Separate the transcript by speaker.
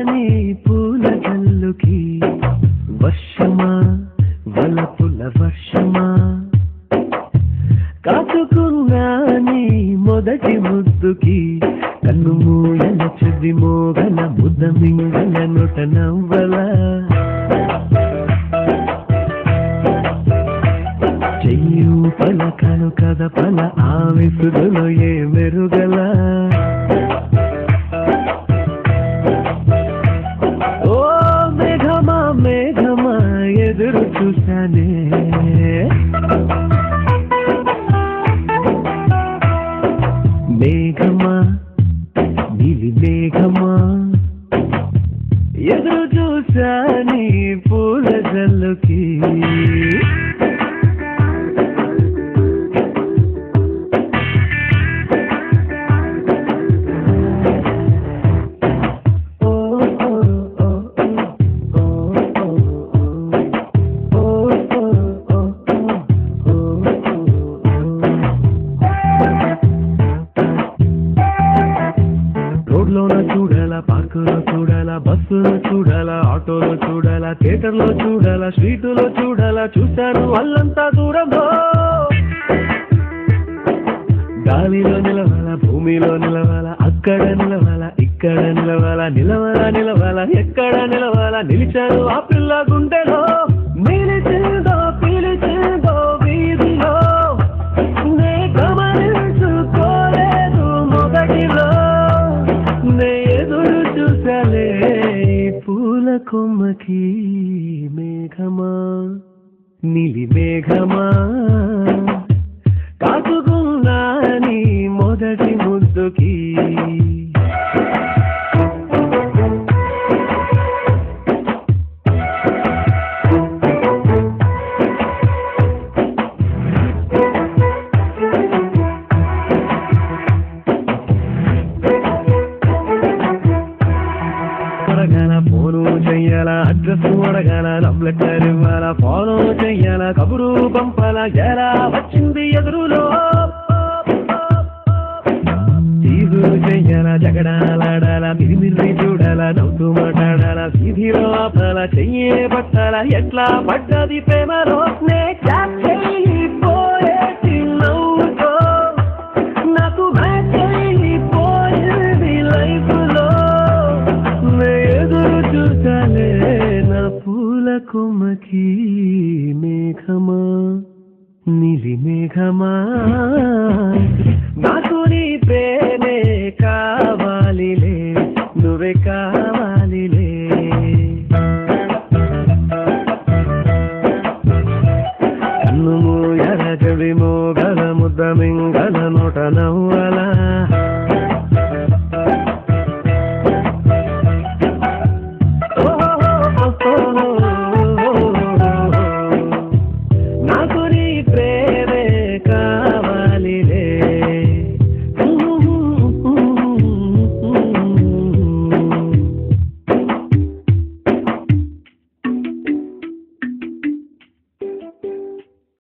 Speaker 1: నీ పూల జల్లుకి వర్షమా వలపుల వర్షమా కాచుకున్నా నీ మొదటి ముద్దుకి కన్ను మూయల చెవి మోగల ముద్ద మింగల నొట నవ్వల చెయ్యు పల కను కథ పల ఆవిసులో ఏ మెరుగల ఓ మేఘమా మేఘమా ఎదురు చూశానే మేఘమా నీలి మేఘమా ఎదురు చూసా నీ పూల జల్లుకి రోడ్లోన చూడాలా పార్కులో చూడాలా బస్సులో చూడాలా ఆటోలో చూడాలా థియేటర్లో చూడాలా స్ట్రీటులో చూడాలా చూశాను అల్లంతా దూరంలో గాలిలో నిలవాలా భూమిలో నిలవాలా అక్కడ నిలవాలా ఇక్కడ నిలవాలా నిలవాలా నిలవాలా ఎక్కడ నిలవాలా నిలిచాను ఆ పిల్ల గుండెలో నిలిచిందో పిలిచిందో వీధిలో నే గమనించుకోలేదు మొదటిలో నే ఎదురు చూసాలే పూల కొమ్మకి మేఘమా నీలి మేఘమా కాచుకున్నా నీ మొదటి ముద్దుకి అడగాల ఫోను చెయ్యాలా అడ్రస్ అడగాల లవ్ లెటర్ ఇవ్వాలా ఫాలో చెయ్యాలా కబురు పంపాలా ఎలా వచ్చింది ఎదురులో తీరు చెయ్యాలా జగడాలాడాలా మిరిమిరి చూడాలా నవ్వుతూ మాట్లాడాలా వీధిలో ఆపాలా చెయ్యే పట్టాలా ఎట్లా పడ్డది ప్రేమలో పోయేటి నవ్వుతో నాకు పోయేది లైఫ్ లో ఎదురు చూసాలే నా పూల కొమ్మకి మేఘమా నీలి మేఘమా నాకు నీ ప్రేమే కావాలిలే నువ్వే కావాలిలే కన్ను మూయల చెవి మోగల ముద్ద మింగల నోట నవ్వలా